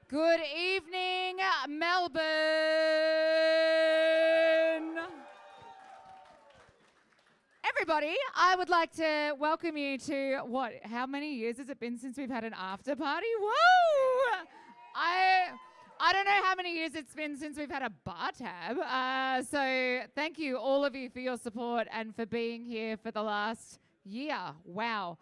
Good evening, Melbourne. Everybody, I would like to welcome you to how many years has it been since we've had an after party? Whoa! I don't know how many years it's been since we've had a bar tab. So thank you, all of you, for your support and for being here for the last year. Wow.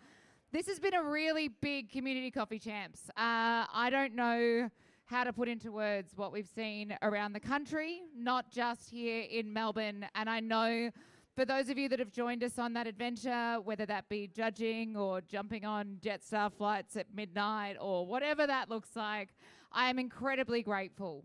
This has been a really big community coffee champs. I don't know how to put into words what we've seen around the country, not just here in Melbourne. And I know for those of you that have joined us on that adventure, whether that be judging or jumping on Jetstar flights at midnight or whatever that looks like, I am incredibly grateful.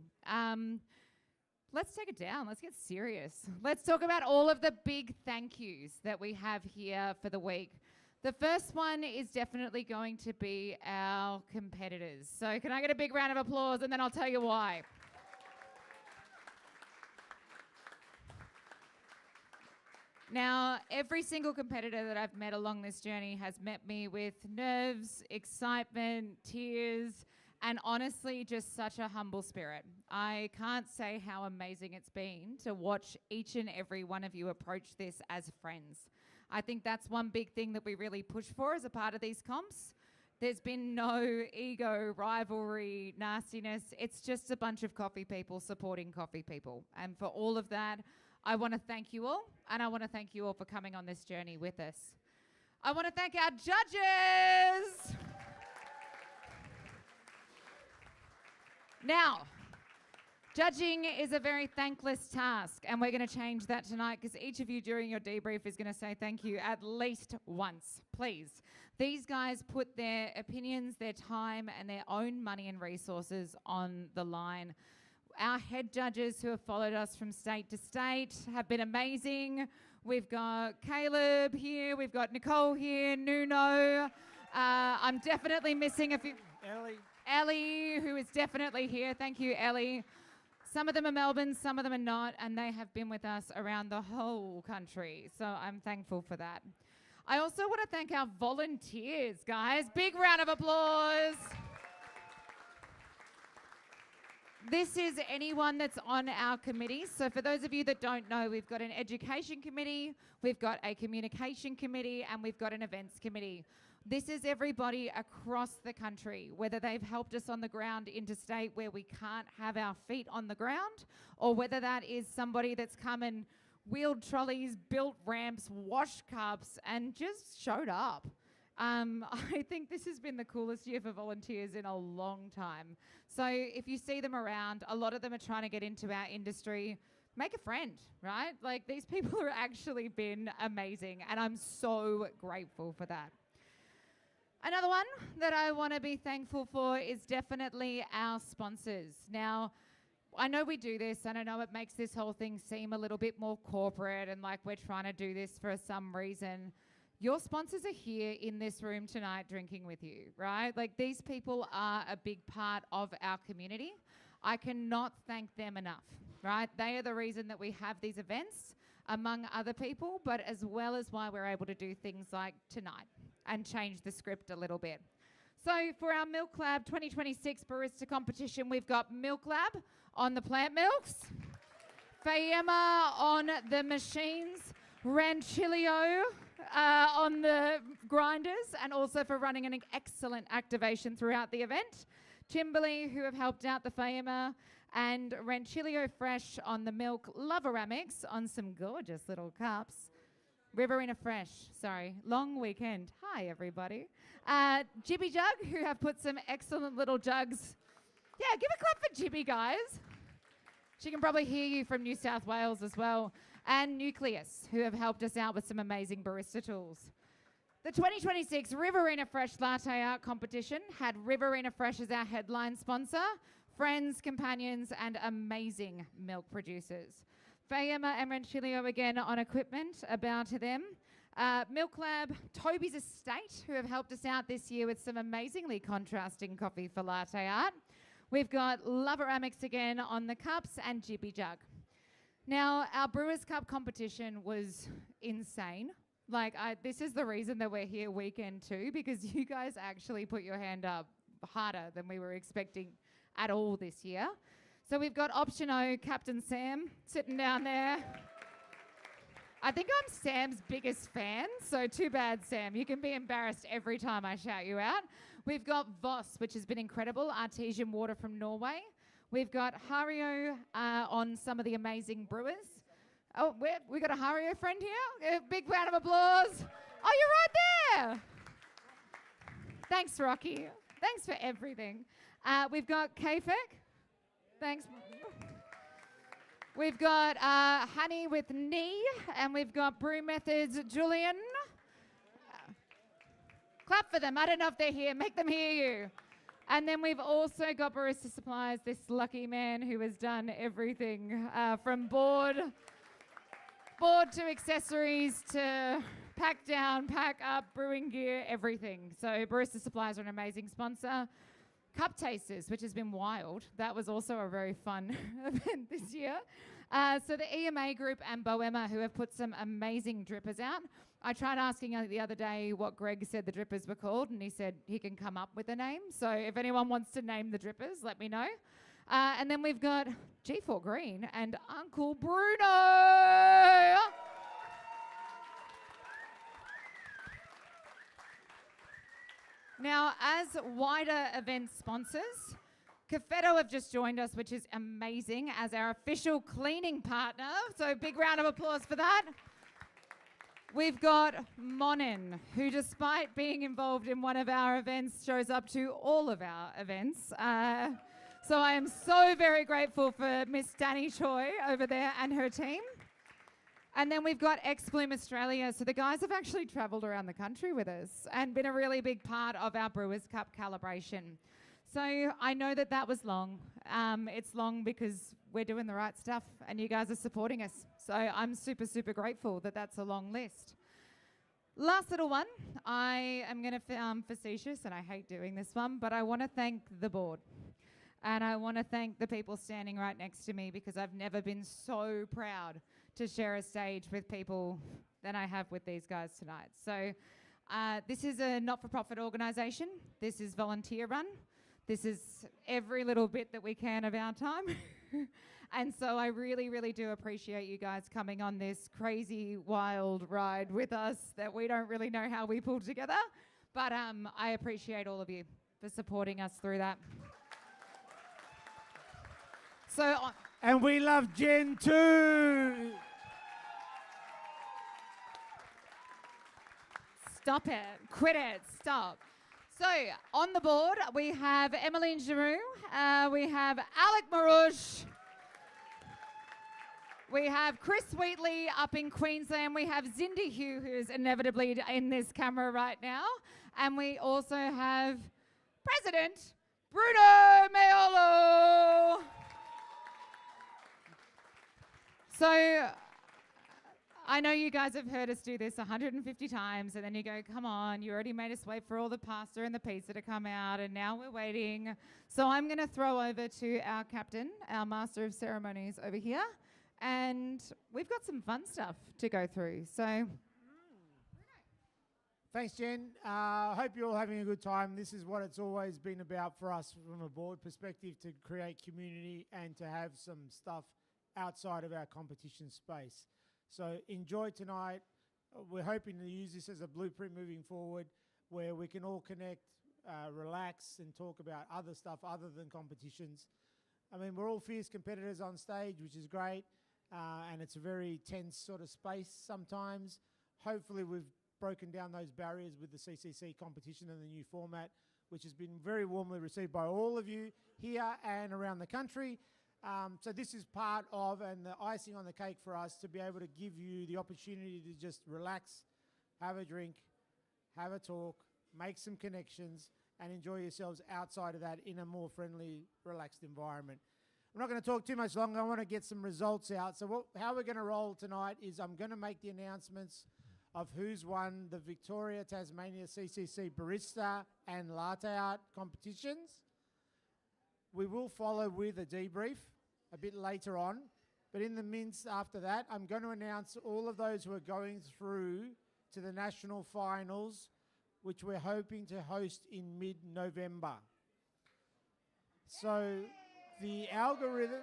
Let's take it down. Let's get serious. Let's talk about all of the big thank yous that we have here for the week. The first one is definitely going to be our competitors. So can I get a big round of applause and then I'll tell you why. Now, every single competitor that I've met along this journey has met me with nerves, excitement, tears, and honestly, just such a humble spirit. I can't say how amazing it's been to watch each and every one of you approach this as friends. I think that's one big thing that we really push for as a part of these comps. There's been no ego, rivalry, nastiness. It's just a bunch of coffee people supporting coffee people. And for all of that, I want to thank you all, and I want to thank you all for coming on this journey with us. I want to thank our judges. Now, judging is a very thankless task, and we're going to change that tonight because each of you during your debrief is going to say thank you at least once, please. These guys put their opinions, their time, and their own money and resources on the line. Our head judges who have followed us from state to state have been amazing. We've got Caleb here, we've got Nicole here, Nuno. I'm definitely missing a few. Ellie, who is definitely here. Thank you, Ellie. Some of them are Melbourne, some of them are not, and they have been with us around the whole country. So I'm thankful for that. I also want to thank our volunteers, guys. Big round of applause. This is anyone that's on our committee. So for those of you that don't know, we've got an education committee, we've got a communication committee, and we've got an events committee. This is everybody across the country, whether they've helped us on the ground interstate where we can't have our feet on the ground, or whether that is somebody that's come and wheeled trolleys, built ramps, washed cups, and just showed up. I think this has been the coolest year for volunteers in a long time. So if you see them around, a lot of them are trying to get into our industry. Make a friend, right? Like, these people have actually been amazing, and I'm so grateful for that. Another one that I want to be thankful for is definitely our sponsors. Now, I know we do this, and I know it makes this whole thing seem a little bit more corporate and like we're trying to do this for some reason. Your sponsors are here in this room tonight drinking with you, right? Like, these people are a big part of our community. I cannot thank them enough, right? They are the reason that we have these events, among other people, but as well as why we're able to do things like tonight and change the script a little bit. So for our Milk Lab 2026 barista competition, we've got Milk Lab on the plant milks, Fayema on the machines, Ranchilio on the grinders, and also for running an excellent activation throughout the event. Timberley, who have helped out the Fayema, and Ranchilio Fresh on the milk, Loveramics on some gorgeous little cups. Riverina Fresh, sorry, long weekend. Hi, everybody. Jibby Jug, who have put some excellent little jugs. Yeah, give a clap for Jibby, guys. She can probably hear you from New South Wales as well. And Nucleus, who have helped us out with some amazing barista tools. The 2026 Riverina Fresh Latte Art Competition had Riverina Fresh as our headline sponsor, friends, companions, and amazing milk producers. Fayema and Ranchilio again on equipment, a bow to them. Milk Lab, Toby's Estate, who have helped us out this year with some amazingly contrasting coffee for latte art. We've got Loveramics again on the cups and Jibby Jug. Now, our Brewers Cup competition was insane. Like, this is the reason that we're here weekend 2, because you guys actually put your hand up harder than we were expecting at all this year. So we've got option O, Captain Sam, sitting down there. I think I'm Sam's biggest fan, so too bad, Sam. You can be embarrassed every time I shout you out. We've got Voss, which has been incredible, artesian water from Norway. We've got Hario on some of the amazing brewers. Oh, we got a Hario friend here. A big round of applause. Oh, you're right there. Thanks, Rocky. Thanks for everything. We've got Kafek. Thanks. We've got Honey with Knee, and we've got Brew Methods, Julian. Clap for them. I don't know if they're here. Make them hear you. And then we've also got Barista Supplies, this lucky man who has done everything from board to accessories to pack down, pack up, brewing gear, everything. So Barista Supplies are an amazing sponsor. Cup Tasters, which has been wild. That was also a very fun event this year. So the EMA group and Boema, who have put some amazing drippers out. I tried asking the other day what Greg said the drippers were called, and he said he can come up with a name. So if anyone wants to name the drippers, let me know. And then we've got G4 Green and Uncle Bruno. Now, as wider event sponsors, Cafetto have just joined us, which is amazing, as our official cleaning partner. So big round of applause for that. We've got Monin, who despite being involved in one of our events, shows up to all of our events. So I am so very grateful for Miss Danny Choi over there and her team. And then we've got Ex-Bloom Australia. So the guys have actually travelled around the country with us and been a really big part of our Brewers Cup calibration. So I know that that was long. It's long because we're doing the right stuff and you guys are supporting us. So I'm super, super grateful that that's a long list. Last little one. I am going to facetious, and I hate doing this one, but I want to thank the board. And I want to thank the people standing right next to me, because I've never been so proud to share a stage with people than I have with these guys tonight. So this is a not-for-profit organisation. This is volunteer run. This is every little bit that we can of our time. And so I really, really do appreciate you guys coming on this crazy, wild ride with us that we don't really know how we pulled together. But I appreciate all of you for supporting us through that. So, and we love Jen too. Stop it. Quit it. Stop. So, on the board, we have Emmeline Giroux. We have Alec Marouche. We have Chris Wheatley up in Queensland. We have Zindy Hugh, who is inevitably in this camera right now. And we also have President Bruno Meolo. So, I know you guys have heard us do this 150 times, and then you go, come on, you already made us wait for all the pasta and the pizza to come out, and now we're waiting. So I'm going to throw over to our captain, our master of ceremonies over here, and we've got some fun stuff to go through. So, thanks, Jen. I hope you're all having a good time. This is what it's always been about for us from a board perspective, to create community and to have some stuff outside of our competition space. So enjoy tonight. We're hoping to use this as a blueprint moving forward, where we can all connect, relax and talk about other stuff other than competitions. I mean, we're all fierce competitors on stage, which is great, and it's a very tense sort of space sometimes. Hopefully we've broken down those barriers with the CCC competition and the new format, which has been very warmly received by all of you here and around the country. So this is part of, and the icing on the cake for us, to be able to give you the opportunity to just relax, have a drink, have a talk, make some connections, and enjoy yourselves outside of that in a more friendly, relaxed environment. I'm not going to talk too much longer. I want to get some results out. So how we're going to roll tonight is I'm going to make the announcements of who's won the Victoria Tasmania CCC Barista and Latte Art competitions. We will follow with a debrief a bit later on, but in the minutes after that, I'm going to announce all of those who are going through to the national finals, which we're hoping to host in mid-November. So the algorithm.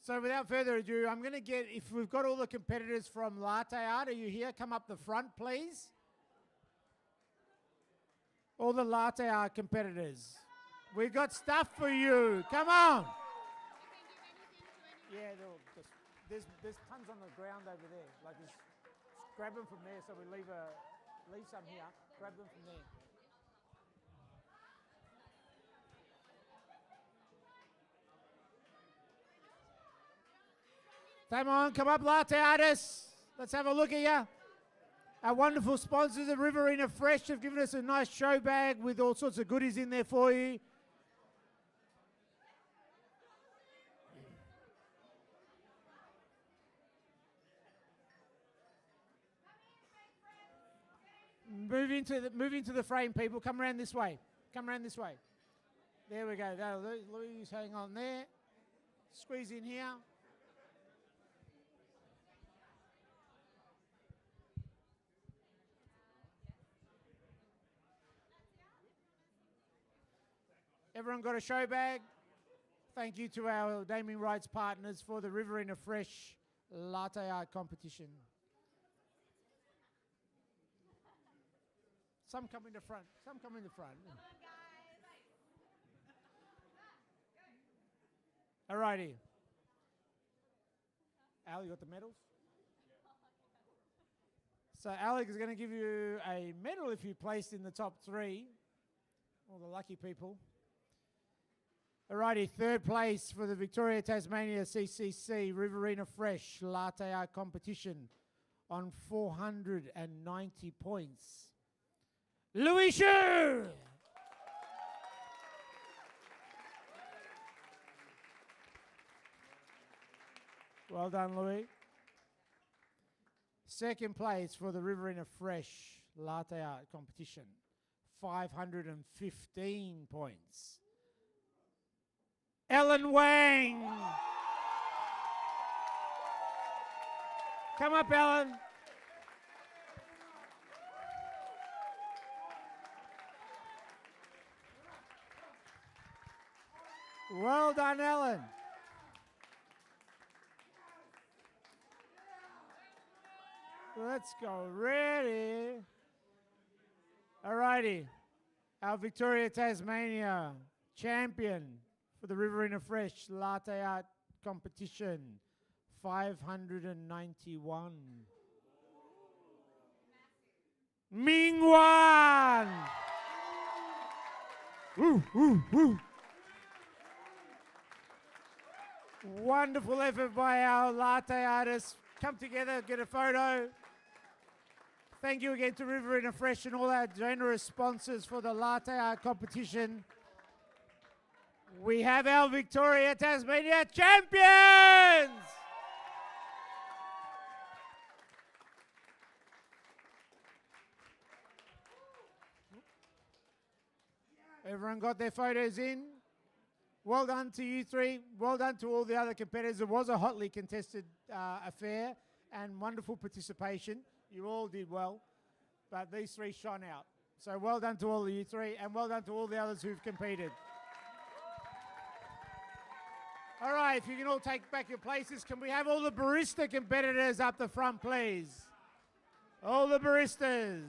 So without further ado, I'm going to get, if we've got all the competitors from Latte Art, are you here? Come up the front, please. All the Latte Art competitors. We've got stuff for you. Come on. Yeah, there's tons on the ground over there. Like, just grab them from there. So we leave some here. Grab them from there. Come on, come up, latte artists. Let's have a look at you. Our wonderful sponsors at Riverina Fresh have given us a nice show bag with all sorts of goodies in there for you. Move into the frame, people. Come around this way. Come around this way. There we go. Louise, hang on there. Squeeze in here. Everyone got a show bag? Thank you to our naming rights partners for the Riverina Fresh Latte Art competition. Some come in the front. Some come in the front. All righty. Al, you got the medals? So Alex is going to give you a medal if you placed in the top 3. All the lucky people. Alrighty, third place for the Victoria Tasmania CCC Riverina Fresh Latte Art competition on 490 points. Louis Shu! Well done, Louis. Second place for the Riverina Fresh Latte Art competition, 515 points. Ellen Wang. Come up, Ellen. Well done, Ellen. Let's go. Ready. All righty. Our Victoria Tasmania champion for the Riverina Fresh Latte Art competition, 591. Ming Wan! Woo, woo, woo. Wonderful effort by our latte artists. Come together, get a photo. Thank you again to Riverina Fresh and all our generous sponsors for the latte art competition. We have our Victoria Tasmania champions! Everyone got their photos in? Well done to you three. Well done to all the other competitors. It was a hotly contested affair and wonderful participation. You all did well, but these three shone out. So well done to all of you three, and well done to all the others who've competed. All right, if you can all take back your places, can we have all the barista competitors up the front, please? All the baristas.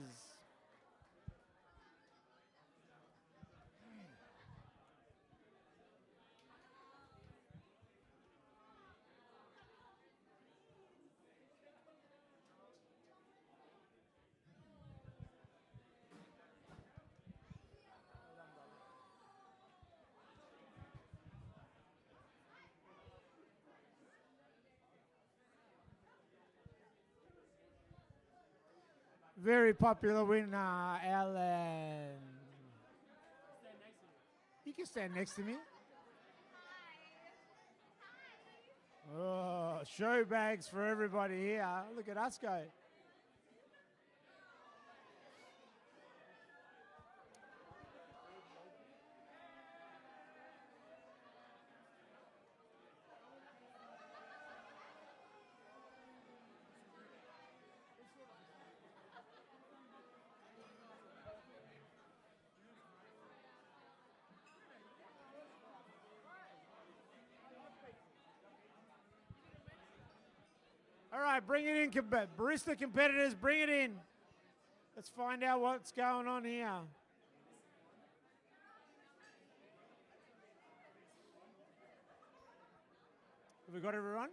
Very popular winner, Ellen. You can stand next to me. Oh, show bags for everybody here. Look at us go. All right, bring it in, barista competitors, bring it in. Let's find out what's going on here. Have we got everyone?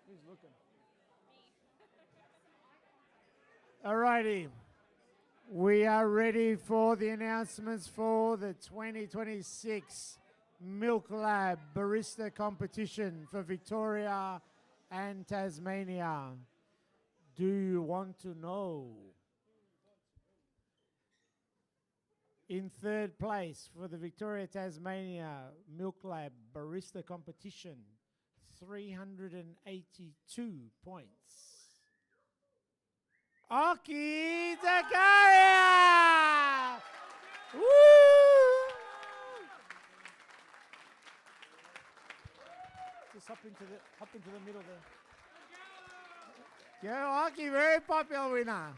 Who's looking? All righty. We are ready for the announcements for the 2026 Milk Lab Barista Competition for Victoria and Tasmania. Do you want to know? In third place for the Victoria Tasmania Milk Lab Barista Competition, 382 points. Aki Zakaria! Woo! Just hop into the middle there. Go Aki, very popular winner.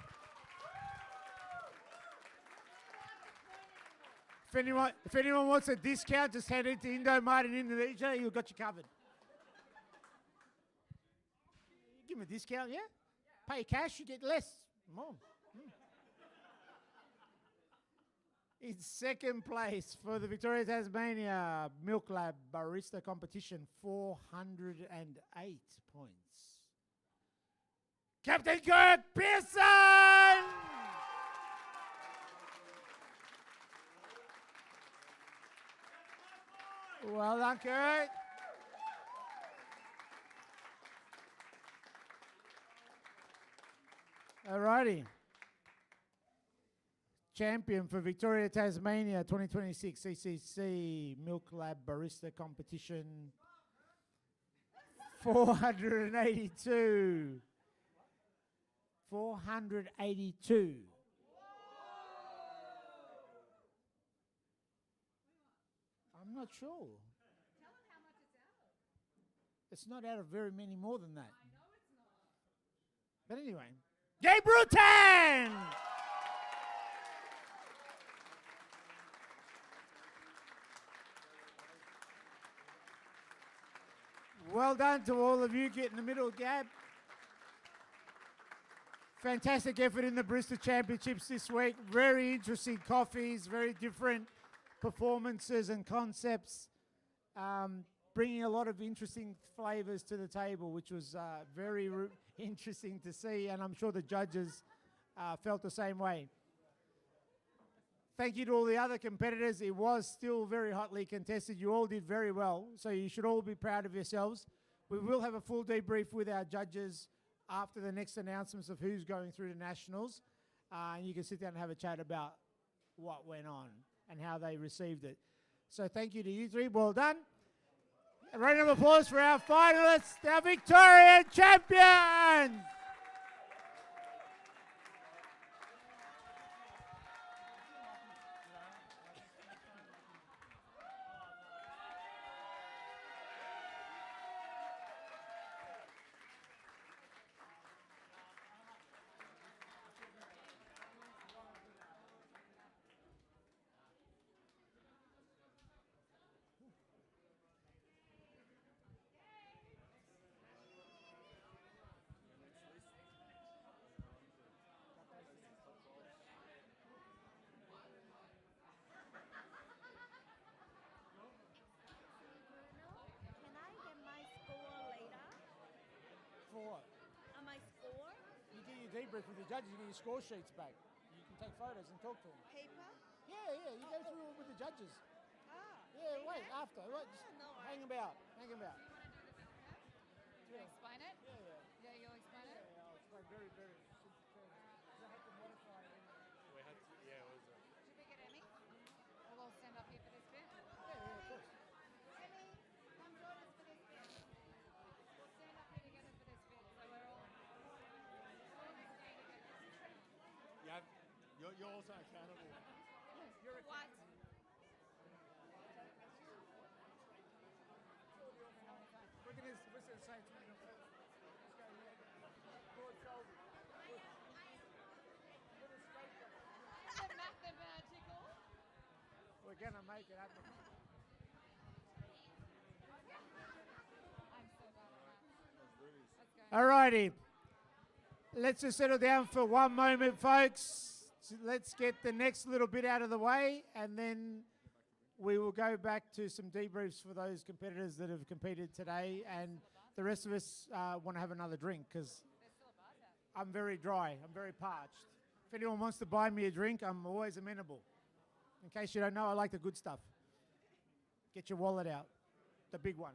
If anyone wants a discount, just head into Indomart in Indonesia. You've got you covered. Give them a discount, yeah? Pay cash, you get less. More. In second place for the Victoria Tasmania Milk Lab Barista Competition, 408 points. Captain Kirk Pearson! Well done, Kurt. Alrighty. Champion for Victoria Tasmania 2026 CCC Milk Lab Barista Competition, 482. 482. I'm not sure. Tell them how much it's out of. It's not out of very many more than that. I know it's not. But anyway, Gabe Rutan! Well done to all of you. Get in the middle, Gab. Fantastic effort in the Barista Championships this week. Very interesting coffees, very different performances and concepts, bringing a lot of interesting flavours to the table, which was very interesting to see, and I'm sure the judges felt the same way. Thank you to all the other competitors. It was still very hotly contested. You all did very well, so you should all be proud of yourselves. We will have a full debrief with our judges after the next announcements of who's going through to Nationals, and you can sit down and have a chat about what went on and how they received it. So thank you to you three. Well done. A round of applause for our finalists, our Victorian champions. Debrief with the judges, you get your score sheets back. You can take photos and talk to them. Paper? Yeah, you go through it with the judges. Ah. Yeah, wait, after. Wait, just hang about. Do you want to do the explain it? Yeah. Yeah, you'll explain it? Yeah, I'll explain very simple terms. I had to modify it. It was Should we get Emmy? We'll all stand up here for this bit. Yeah, of course. Emmy, come join us for this bit. We'll stand up here together for this bit, so we're all just stay together. you're also accountable. You're what? Look at this. What's it say? Let's go here. Broad shoulders. Put it straight back. going to make it happen. All righty. Let's just settle down for one moment, folks. Let's get the next little bit out of the way, and then we will go back to some debriefs for those competitors that have competed today, and the rest of us want to have another drink because I'm very dry. I'm very parched. If anyone wants to buy me a drink, I'm always amenable. In case you don't know, I like the good stuff. Get your wallet out, the big one.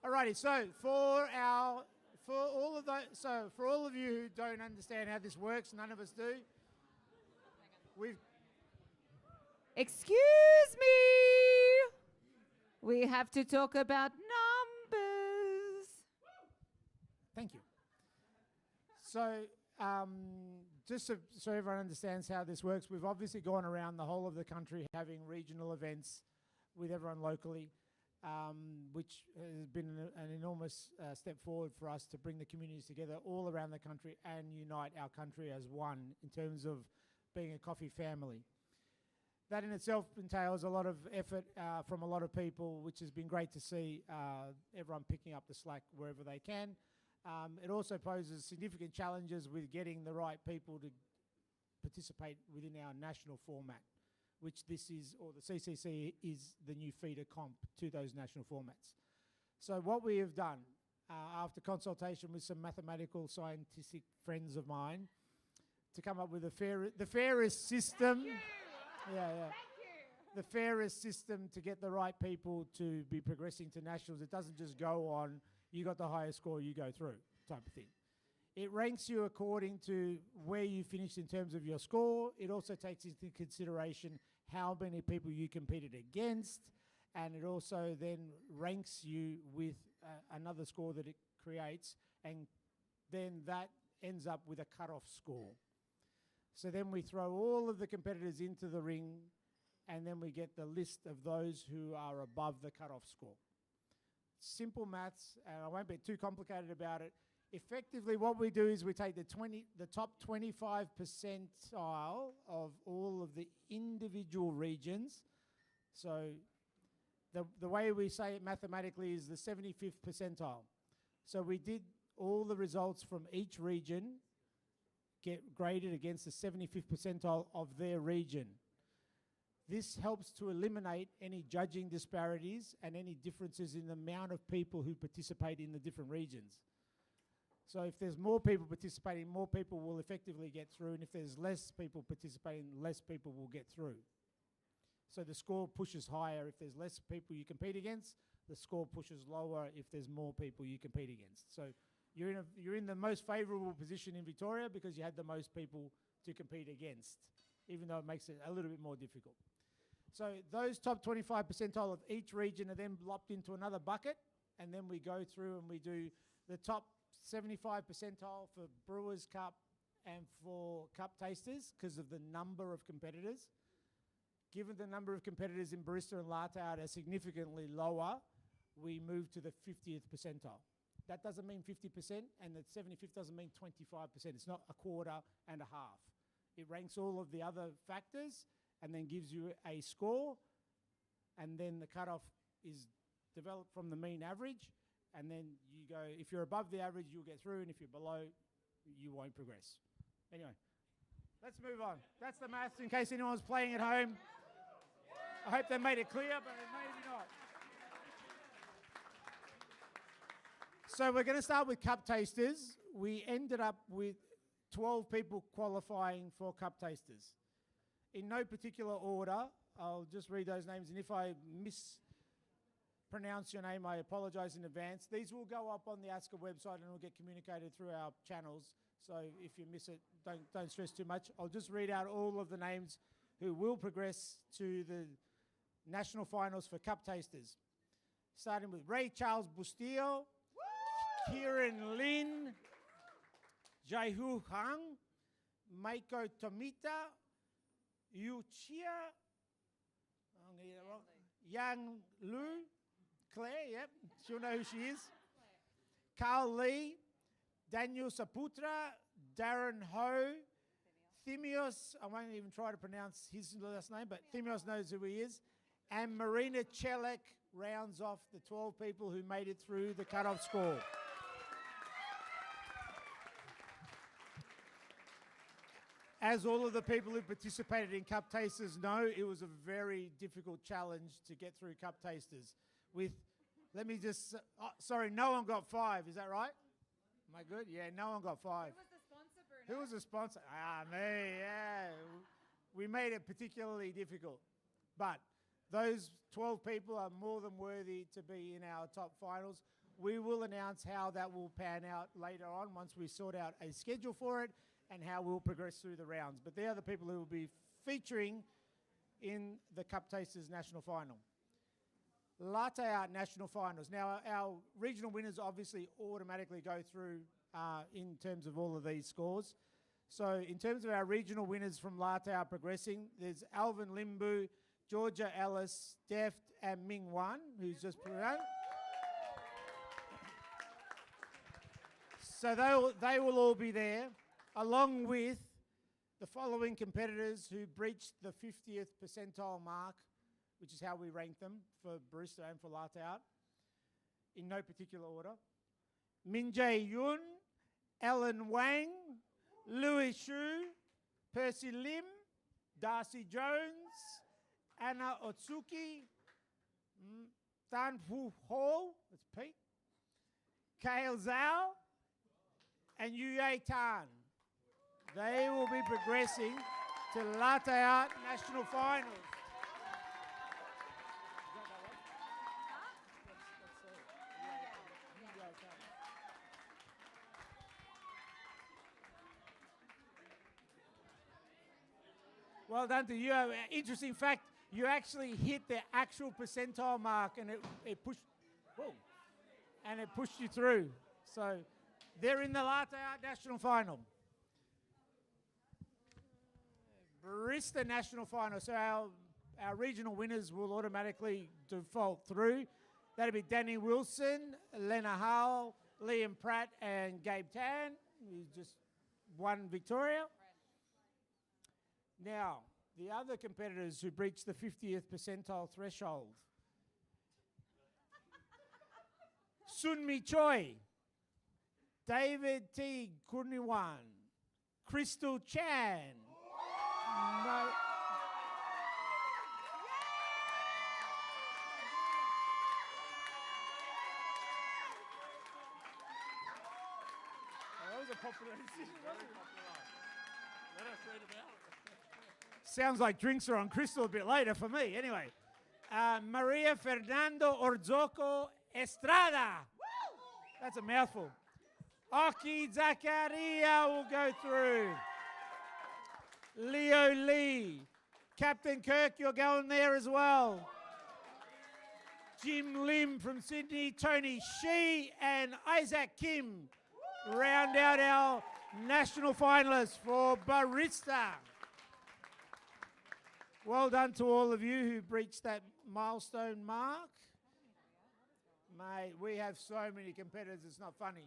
Alrighty, so for all of you who don't understand how this works, none of us do. Excuse me. We have to talk about numbers. Thank you. So, just so everyone understands how this works, we've obviously gone around the whole of the country having regional events with everyone locally, which has been an enormous step forward for us to bring the communities together all around the country and unite our country as one in terms of being a coffee family. That in itself entails a lot of effort from a lot of people, which has been great to see everyone picking up the slack wherever they can. It also poses significant challenges with getting the right people to participate within our national format, which this is, or the CCC is the new feeder comp to those national formats. So what we have done, after consultation with some mathematical scientific friends of mine, to come up with the fairest system. The fairest system to get the right people to be progressing to nationals. It doesn't just go on, you got the highest score, you go through, type of thing. It ranks you according to where you finished in terms of your score. It also takes into consideration how many people you competed against, and it also then ranks you with another score that it creates, and then that ends up with a cut-off score. So then we throw all of the competitors into the ring, and then we get the list of those who are above the cut-off score. Simple maths, and I won't be too complicated about it. Effectively, what we do is we take the top 25 percentile of all of the individual regions. So the way we say it mathematically is the 75th percentile. So we did all the results from each region get graded against the 75th percentile of their region. This helps to eliminate any judging disparities and any differences in the amount of people who participate in the different regions. So if there's more people participating, more people will effectively get through, and if there's less people participating, less people will get through. So the score pushes higher if there's less people you compete against, the score pushes lower if there's more people you compete against. So you're in the most favourable position in Victoria because you had the most people to compete against, even though it makes it a little bit more difficult. So those top 25 percentile of each region are then lopped into another bucket, and then we go through and we do the top 75 percentile for Brewers Cup and for Cup Tasters because of the number of competitors. Given the number of competitors in Barista and Latte Art are significantly lower, we move to the 50th percentile. That doesn't mean 50%, and the 75th doesn't mean 25%. It's not a quarter and a half. It ranks all of the other factors and then gives you a score, and then the cutoff is developed from the mean average, and then you go, if you're above the average, you'll get through, and if you're below, you won't progress. Anyway, let's move on. That's the maths in case anyone's playing at home. I hope they made it clear, but maybe not. So we're going to start with Cup Tasters. We ended up with 12 people qualifying for Cup Tasters. In no particular order, I'll just read those names, and if I mispronounce your name, I apologise in advance. These will go up on the ASCA website and will get communicated through our channels, so if you miss it, don't stress too much. I'll just read out all of the names who will progress to the national finals for Cup Tasters. Starting with Ray Charles Bustillo, Kieran Lin, Jaihu Hang, Maiko Tomita, Yu Chia, Yang Lu, Claire, yep, she'll know who she is. Carl Lee, Daniel Saputra, Darren Ho, Thim Thimios, I won't even try to pronounce his last name, but Thimios knows who he is. And Marina Celik rounds off the 12 people who made it through the cut-off score. As all of the people who participated in Cup Tasters know, it was a very difficult challenge to get through Cup Tasters. Let me just, sorry, no one got 5, is that right? Am I good? Yeah, no one got 5. Who was the sponsor, Bruno? Who was the sponsor? Me, yeah. We made it particularly difficult. But those 12 people are more than worthy to be in our top finals. We will announce how that will pan out later on once we sort out a schedule for it and how we'll progress through the rounds. But they are the people who will be featuring in the Cup Tasters National Final. Latte Art National Finals. Now, our regional winners obviously automatically go through in terms of all of these scores. So in terms of our regional winners from Latte Art progressing, there's Alvin Limbu, Georgia Ellis, Deft, and Ming Wan, who's just put out. So they will all be there, along with the following competitors who breached the 50th percentile mark, which is how we rank them for barista and for latte art, in no particular order. Min Jae Yoon, Ellen Wang, Louis Shu, Percy Lim, Darcy Jones, Anna Otsuki, Tan Fu Ho, that's Pete, Kale Zhao, and Yue Tan. They will be progressing to Latte Art National Finals. Well done to you. Interesting fact, you actually hit the actual percentile mark and it pushed, whoa, and it pushed you through. So they're in the Latte Art National Final. Barista National Final. So our regional winners will automatically default through. That'll be Danny Wilson, Lena Howell, Liam Pratt, and Gabe Tan, who just won Victoria. Now, the other competitors who breached the 50th percentile threshold. Sun Mi Choi, David T. Kurniwan, Crystal Chan. No. That was a popular decision. Very popular. Let us read about it. Sounds like drinks are on Crystal a bit later for me. Anyway, Maria Fernando Orzoco Estrada. That's a mouthful. Aki Zakaria will go through. Leo Lee. Captain Kirk, you're going there as well. Jim Lim from Sydney. Tony Shee and Isaac Kim round out our national finalists for Barista. Well done to all of you who breached that milestone mark. Mate, we have so many competitors, it's not funny.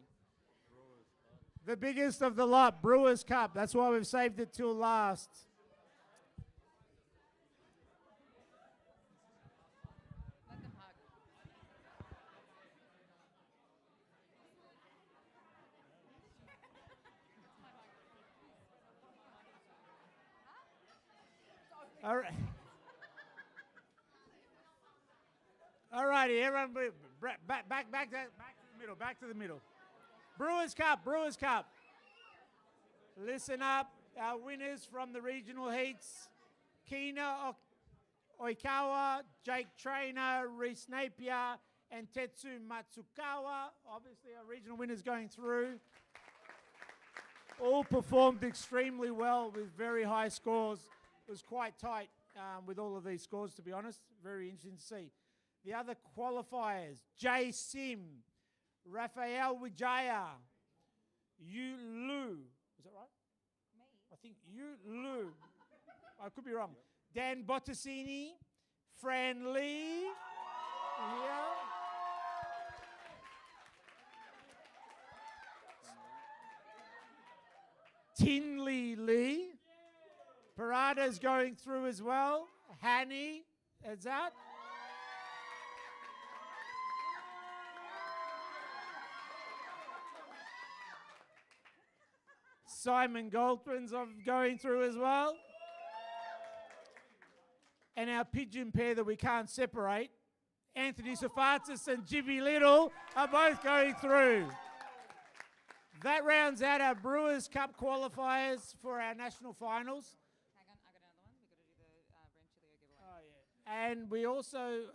The biggest of the lot, Brewers Cup. That's why we've saved it till last. Let them hug. All right. All righty, everyone, back to the middle. Brewers Cup. Listen up, our winners from the regional heats: Kina Oikawa, Jake Trainer, Reese Napier, and Tetsu Matsukawa. Obviously, our regional winners going through. All performed extremely well with very high scores. It was quite tight with all of these scores, to be honest. Very interesting to see. The other qualifiers: Jay Sim, Rafael Wijaya, Yu Lu. Is that right? Me. I think Yu Lu. I could be wrong. Dan Bottasini, Fran Lee. Yeah. Tinley Lee. starters going through as well. Hanny, is that? Simon Goldman's going through as well. And our pigeon pair that we can't separate, Anthony Safatis and Jimmy Little, are both going through. That rounds out our Brewers Cup qualifiers for our national finals. Hang on, I got another one. We've got to do the Ranchilio giveaway. And we also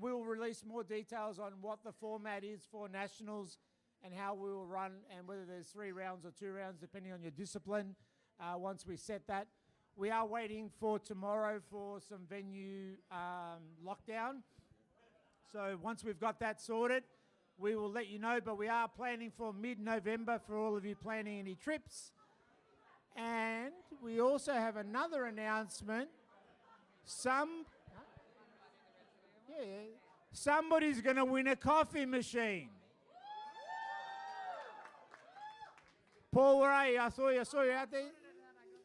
will release more details on what the format is for nationals and how we will run, and whether there's 3 rounds or 2 rounds, depending on your discipline, once we set that. We are waiting for tomorrow for some venue lockdown. So once we've got that sorted, we will let you know, but we are planning for mid-November for all of you planning any trips. And we also have another announcement. Somebody's going to win a coffee machine. Paul, where are you? I saw you out there.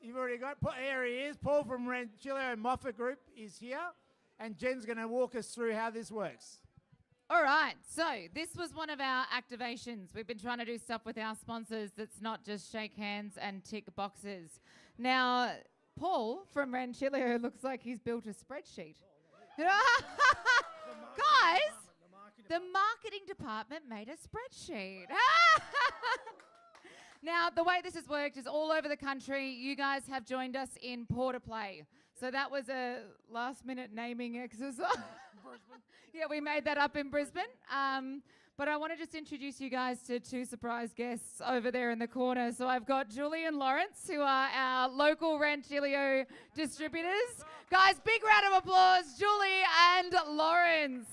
You've already got. Here he is. Paul from Ranchilio Moffat Group is here, and Jen's going to walk us through how this works. All right, so this was one of our activations. We've been trying to do stuff with our sponsors that's not just shake hands and tick boxes. Now, Paul from Ranchilio looks like he's built a spreadsheet. Guys, the marketing department made a spreadsheet. Now, the way this has worked is all over the country, you guys have joined us in Porter Play. So that was a last-minute naming exercise. Yeah, we made that up in Brisbane. But I want to just introduce you guys to 2 surprise guests over there in the corner. So I've got Julie and Lawrence, who are our local Ranchilio distributors. Guys, big round of applause, Julie and Lawrence.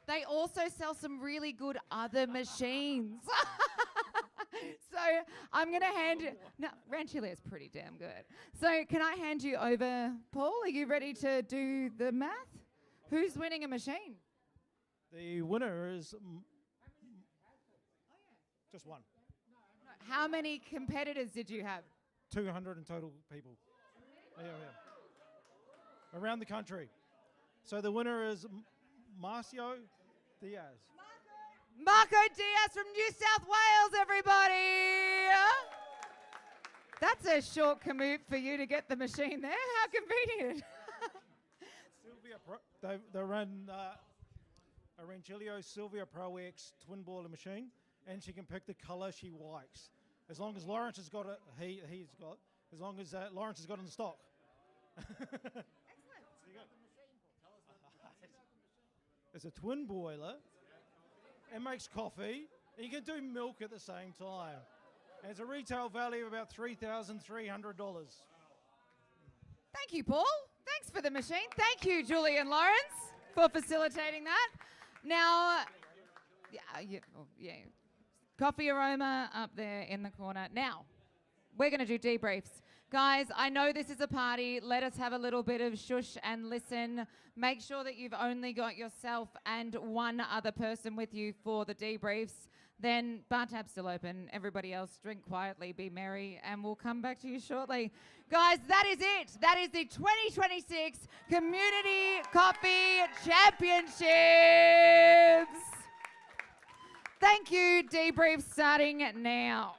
They also sell some really good other machines. So I'm going to hand you... No, Ranchilio is pretty damn good. So can I hand you over, Paul? Are you ready to do the math? Who's winning a machine? The winner is just one. How many competitors did you have? 200 in total people. Yeah. Around the country. So the winner is Marcio Diaz. Marco Diaz from New South Wales, everybody! That's a short commute for you to get the machine there. How convenient. Sylvia they run a Ranchilio Sylvia Pro X twin boiler machine, and she can pick the colour she likes. As long as Lawrence has got it, as long as Lawrence has got it in stock. Excellent. It's a twin boiler. It makes coffee, and you can do milk at the same time. And it's a retail value of about $3,300. Thank you, Paul. Thanks for the machine. Thank you, Julie and Lawrence, for facilitating that. Now, yeah. Coffee aroma up there in the corner. Now, we're going to do debriefs. Guys, I know this is a party. Let us have a little bit of shush and listen. Make sure that you've only got yourself and one other person with you for the debriefs. Then bar tab's still open. Everybody else drink quietly, be merry, and we'll come back to you shortly. Guys, that is it. That is the 2026 Community Coffee Championships. Thank you. Debrief starting now.